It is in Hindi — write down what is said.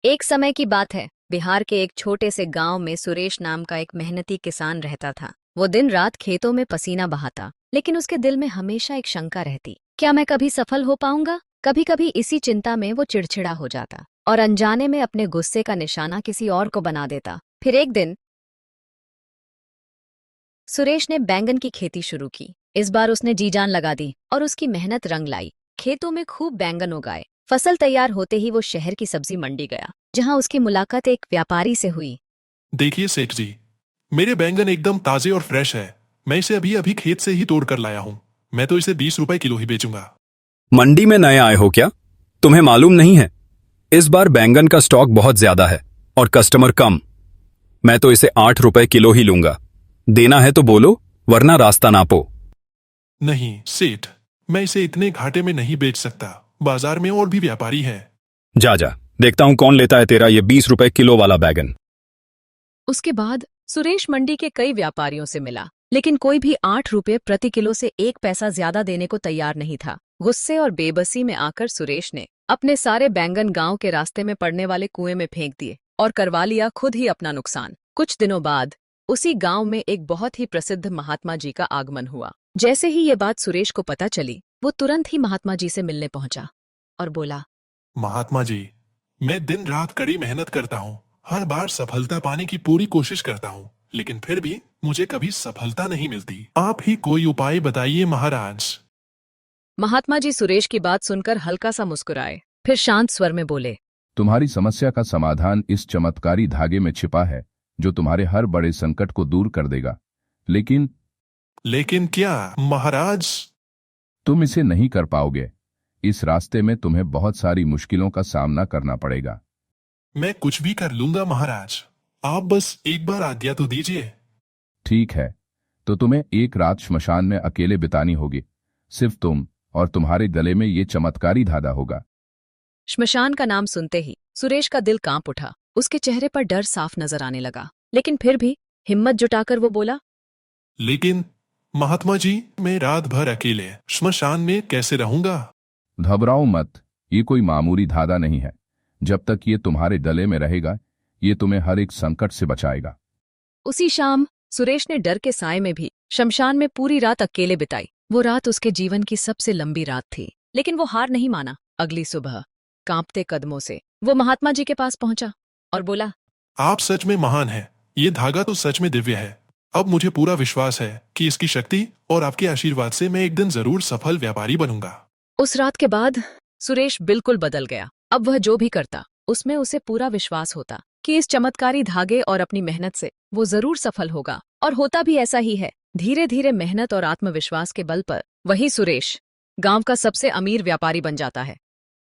एक समय की बात है। बिहार के एक छोटे से गांव में सुरेश नाम का एक मेहनती किसान रहता था। वो दिन रात खेतों में पसीना बहाता, लेकिन उसके दिल में हमेशा एक शंका रहती, क्या मैं कभी सफल हो पाऊंगा। कभी कभी इसी चिंता में वो चिड़चिड़ा हो जाता और अनजाने में अपने गुस्से का निशाना किसी और को बना देता। फिर एक दिन सुरेश ने बैंगन की खेती शुरू की। इस बार उसने जी जान लगा दी और उसकी मेहनत रंग लाई। खेतों में खूब बैंगन उगाए। फसल तैयार होते ही वो शहर की सब्जी मंडी गया, जहां उसकी मुलाकात एक व्यापारी से हुई। देखिए सेठ जी, मेरे बैंगन एकदम ताजे और फ्रेश है। मैं इसे अभी अभी खेत से ही तोड़ कर लाया हूँ। मैं तो इसे 20 रुपए किलो ही बेचूंगा। मंडी में नए आए हो क्या? तुम्हें मालूम नहीं है, इस बार बैंगन का स्टॉक बहुत ज्यादा है और कस्टमर कम। मैं तो इसे 8 रुपए किलो ही लूंगा। देना है तो बोलो, वरना रास्ता नापो। नहीं सेठ, मैं इसे इतने घाटे में नहीं बेच सकता। बाजार में और भी व्यापारी हैं। जा जा, देखता हूं कौन लेता है तेरा ये 20 रुपए किलो वाला बैगन। उसके बाद सुरेश मंडी के कई व्यापारियों से मिला, लेकिन कोई भी 8 रुपये प्रति किलो से 1 पैसा ज्यादा देने को तैयार नहीं था। गुस्से और बेबसी में आकर सुरेश ने अपने सारे बैंगन गांव के रास्ते में पड़ने वाले कुएं में फेंक दिए और करवा लिया खुद ही अपना नुकसान। कुछ दिनों बाद उसी गांव में एक बहुत ही प्रसिद्ध महात्मा जी का आगमन हुआ। जैसे ही ये बात सुरेश को पता चली, वो तुरंत ही महात्मा जी से मिलने पहुंचा और बोला, महात्मा जी, मैं दिन रात कड़ी मेहनत करता हूँ। हर बार सफलता पाने की पूरी कोशिश करता हूँ, लेकिन फिर भी मुझे कभी सफलता नहीं मिलती। आप ही कोई उपाय बताइए महाराज। महात्मा जी सुरेश की बात सुनकर हल्का सा मुस्कुराए, फिर शांत स्वर में बोले, तुम्हारी समस्या का समाधान इस चमत्कारी धागे में छिपा है, जो तुम्हारे हर बड़े संकट को दूर कर देगा। लेकिन क्या महाराज? तुम इसे नहीं कर पाओगे। इस रास्ते में तुम्हें बहुत सारी मुश्किलों का सामना करना पड़ेगा। मैं कुछ भी कर लूंगा महाराज, आप बस एक बार आज्ञा तो दीजिए। ठीक है, तो तुम्हें एक रात श्मशान में अकेले बितानी होगी। सिर्फ तुम और तुम्हारे गले में ये चमत्कारी धागा होगा। श्मशान का नाम सुनते ही सुरेश का दिल कांप उठा। उसके चेहरे पर डर साफ नजर आने लगा, लेकिन फिर भी हिम्मत जुटाकर वो बोला, लेकिन महात्मा जी, मैं रात भर अकेले श्मशान में कैसे रहूंगा? घबराओ मत, ये कोई मामूली धागा नहीं है। जब तक ये तुम्हारे गले में रहेगा, ये तुम्हें हर एक संकट से बचाएगा। उसी शाम सुरेश ने डर के साए में भी शमशान में पूरी रात अकेले बिताई। वो रात उसके जीवन की सबसे लंबी रात थी, लेकिन वो हार नहीं माना। अगली सुबह कांपते कदमों से वो महात्मा जी के पास पहुंचा और बोला, आप सच में महान हैं। ये धागा तो सच में दिव्य है। अब मुझे पूरा विश्वास है कि इसकी शक्ति और आपके आशीर्वाद से मैं एक दिन जरूर सफल व्यापारी बनूंगा। उस रात के बाद सुरेश बिल्कुल बदल गया। अब वह जो भी करता, उसमें उसे पूरा विश्वास होता कि इस चमत्कारी धागे और अपनी मेहनत से वो जरूर सफल होगा। और होता भी ऐसा ही है। धीरे धीरे मेहनत और आत्मविश्वास के बल पर वही सुरेश गांव का सबसे अमीर व्यापारी बन जाता है।